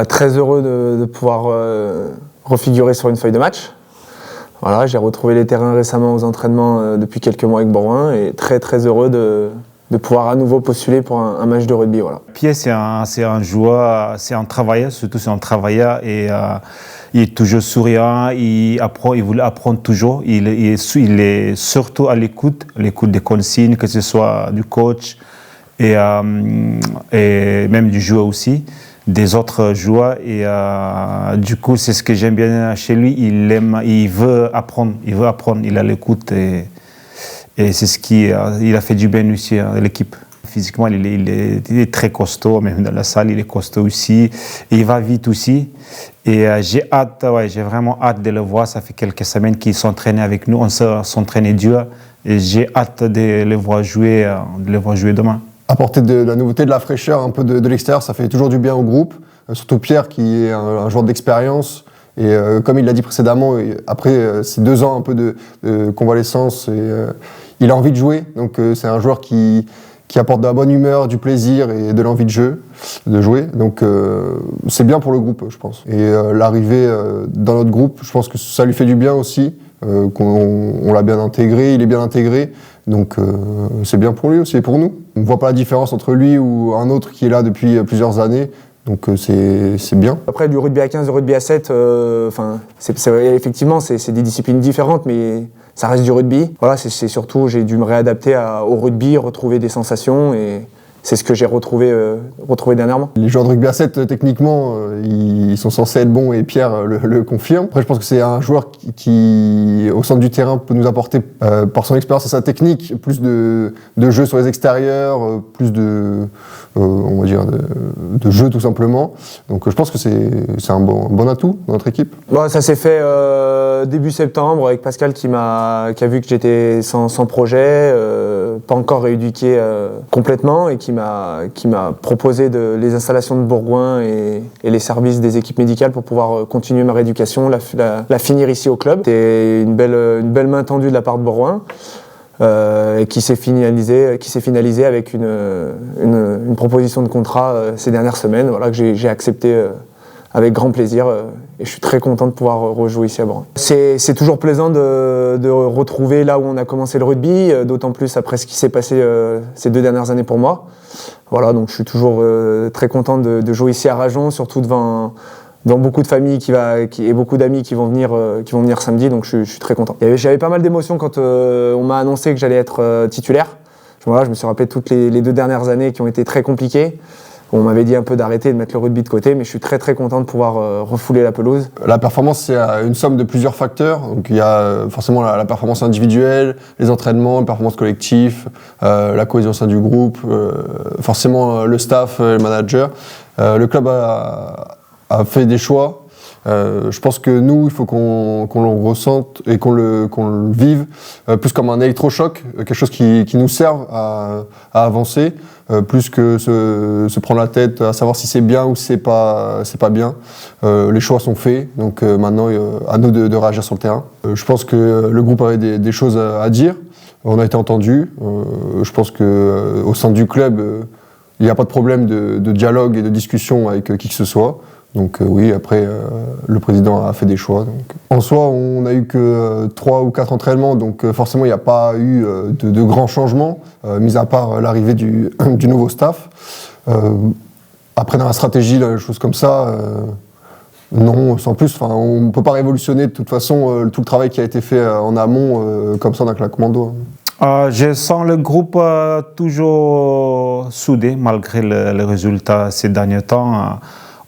Très heureux de pouvoir refigurer sur une feuille de match. Voilà, j'ai retrouvé les terrains récemment aux entraînements depuis quelques mois avec Bourgoin et très heureux de pouvoir à nouveau postuler pour un match de rugby. Voilà. Pierre, c'est un joueur, c'est un travailleur, surtout c'est un travailleur et il est toujours souriant, il voulait apprendre toujours, il est surtout à l'écoute des consignes, que ce soit du coach et même du joueur aussi, des autres joueurs et du coup c'est ce que j'aime bien chez lui, il veut apprendre, il a l'écoute et c'est ce qui il a fait du bien aussi à l'équipe. Physiquement, il est très costaud, même dans la salle, il est costaud aussi. Et il va vite aussi. Et j'ai vraiment hâte de le voir. Ça fait quelques semaines qu'il s'entraînait avec nous. On s'entraînait dur. Et j'ai hâte de le voir jouer demain. Apporter de la nouveauté, de la fraîcheur, un peu de l'extérieur, ça fait toujours du bien au groupe. Surtout Pierre, qui est un joueur d'expérience. Et comme il l'a dit précédemment, après ces 2 ans un peu de convalescence, il a envie de jouer. Donc c'est un joueur qui apporte de la bonne humeur, du plaisir et de l'envie de jouer. Donc c'est bien pour le groupe, je pense. Et l'arrivée dans notre groupe, je pense que ça lui fait du bien aussi, qu'on l'a bien intégré, il est bien intégré. Donc c'est bien pour lui aussi et pour nous. On ne voit pas la différence entre lui ou un autre qui est là depuis plusieurs années. Donc c'est bien. Après, du rugby à 15, du rugby à 7, effectivement, c'est des disciplines différentes, mais ça reste du rugby. Voilà, c'est surtout, j'ai dû me réadapter au rugby, retrouver des sensations, et c'est ce que j'ai retrouvé dernièrement. Les joueurs de rugby à 7, techniquement, ils sont censés être bons et Pierre le confirme. Après, je pense que c'est un joueur qui, au centre du terrain, peut nous apporter, par son expérience et sa technique, plus de jeu sur les extérieurs, plus on va dire, de jeu tout simplement. Donc je pense que c'est un bon atout dans notre équipe. Ça s'est fait début septembre avec Pascal qui a vu que j'étais sans projet, pas encore rééduqué complètement et qui m'a proposé les installations de Bourgoin et les services des équipes médicales pour pouvoir continuer ma rééducation, la finir ici au club. C'était une belle main tendue de la part de Bourgoin. Et qui s'est finalisé avec une proposition de contrat ces dernières semaines, voilà, que j'ai accepté avec grand plaisir et je suis très content de pouvoir rejouer ici à Bourgoin. C'est toujours plaisant de retrouver là où on a commencé le rugby, d'autant plus après ce qui s'est passé ces 2 dernières années pour moi. Voilà, donc je suis toujours très content de jouer ici à Rajon, surtout devant beaucoup de familles et beaucoup d'amis qui vont venir samedi, donc je suis très content. J'avais pas mal d'émotions quand on m'a annoncé que j'allais être titulaire. Voilà, je me suis rappelé toutes les 2 dernières années qui ont été très compliquées. On m'avait dit un peu d'arrêter, de mettre le rugby de côté, mais je suis très content de pouvoir refouler la pelouse. La performance, c'est une somme de plusieurs facteurs. Donc il y a forcément la performance individuelle, les entraînements, la performance collective, la cohésion au sein du groupe, forcément le staff, le manager. Le club a fait des choix. Je pense que nous, il faut qu'on le ressente et qu'on le vive plus comme un électrochoc, quelque chose qui nous serve à avancer, plus que se prendre la tête à savoir si c'est bien ou si c'est pas bien. Les choix sont faits, donc maintenant à nous de réagir sur le terrain. Je pense que le groupe avait des choses à dire. On a été entendus. Je pense que au sein du club, il n'y a pas de problème de dialogue et de discussion avec qui que ce soit. Donc oui, après, le président a fait des choix. Donc. En soi, on n'a eu que 3 ou 4 entraînements, donc forcément, il n'y a pas eu de grands changements, mis à part l'arrivée du nouveau staff. Après, dans la stratégie, des choses comme ça, non, sans plus. On ne peut pas révolutionner de toute façon tout le travail qui a été fait en amont, comme ça, d'un claquement de doigts. Je sens le groupe toujours soudé, malgré le résultat ces derniers temps.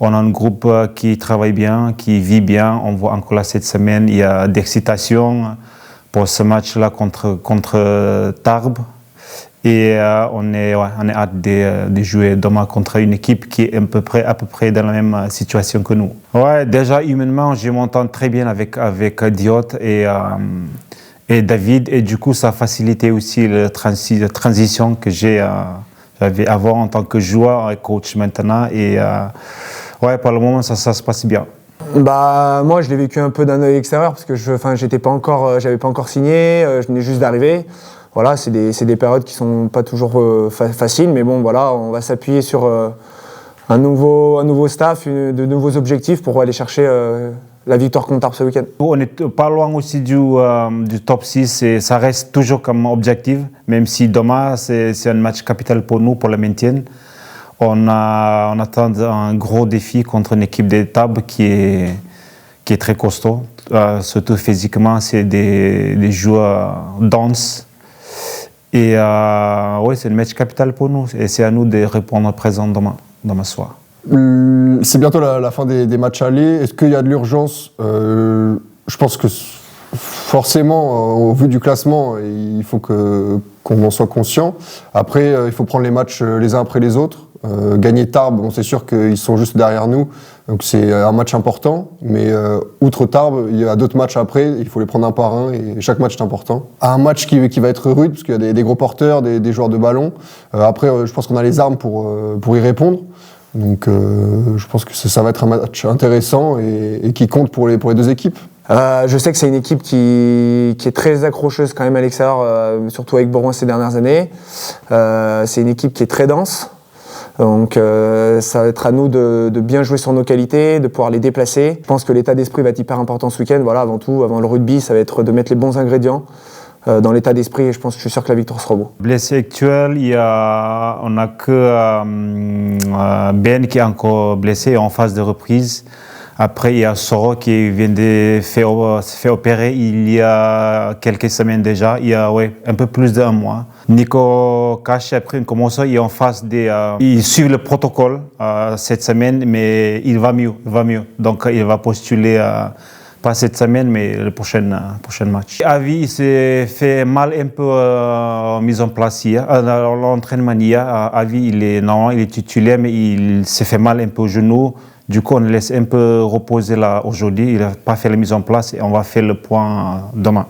On a un groupe qui travaille bien, qui vit bien. On voit encore là cette semaine, il y a d'excitation pour ce match-là contre Tarbes. Et on est hâte de jouer demain contre une équipe qui est à peu près dans la même situation que nous. Ouais, déjà humainement, je m'entends très bien avec Diot et David. Et du coup, ça a facilité aussi la transition que j'avais avant en tant que joueur et coach maintenant. Et ouais, pour le moment, ça se passe bien. Moi, je l'ai vécu un peu d'un œil extérieur parce que j'avais pas encore signé, je venais juste d'arriver. Voilà, c'est des périodes qui sont pas toujours faciles, mais bon, voilà, on va s'appuyer sur un nouveau staff, de nouveaux objectifs pour aller chercher la victoire contre Tarbes ce week-end. On n'est pas loin aussi du top 6 et ça reste toujours comme objectif, même si demain c'est un match capital pour nous, pour le maintien. On attend un gros défi contre une équipe de Tarbes qui est très costaud. Surtout physiquement, c'est des joueurs denses. Et ouais, c'est un match capital pour nous. Et c'est à nous de répondre présent demain soir. C'est bientôt la fin des matchs allés. Est-ce qu'il y a de l'urgence? Je pense que forcément, au vu du classement, il faut qu'on en soit conscient. Après, il faut prendre les matchs les uns après les autres. Gagner Tarbes, bon, c'est sûr qu'ils sont juste derrière nous, donc c'est un match important. Mais outre Tarbes, il y a d'autres matchs après, il faut les prendre un par un et chaque match est important. Un match qui va être rude, parce qu'il y a des gros porteurs, des joueurs de ballon. Après, je pense qu'on a les armes pour y répondre. Donc je pense que ça va être un match intéressant et qui compte pour les deux équipes. Je sais que c'est une équipe qui est très accrocheuse quand même à l'extérieur, surtout avec Bourgoin ces dernières années. C'est une équipe qui est très dense. Donc ça va être à nous de bien jouer sur nos qualités, de pouvoir les déplacer. Je pense que l'état d'esprit va être hyper important ce week-end. Voilà, avant tout, avant le rugby, ça va être de mettre les bons ingrédients dans l'état d'esprit et je suis sûr que la victoire sera beau. Blessé actuel, on n'a que Ben qui est encore blessé en phase de reprise. Après, il y a Soro qui vient de se faire opérer il y a quelques semaines déjà, il y a un peu plus d'un mois. Nico Cache, après, il est en phase il suit le protocole cette semaine, mais il va mieux. Donc, il va postuler pas cette semaine, mais le prochain match. Avi, il s'est fait mal un peu en mise en place hier. L'entraînement hier, Avi, il est titulaire, mais il s'est fait mal un peu au genou. Du coup, on le laisse un peu reposer là aujourd'hui. Il n'a pas fait la mise en place et on va faire le point demain.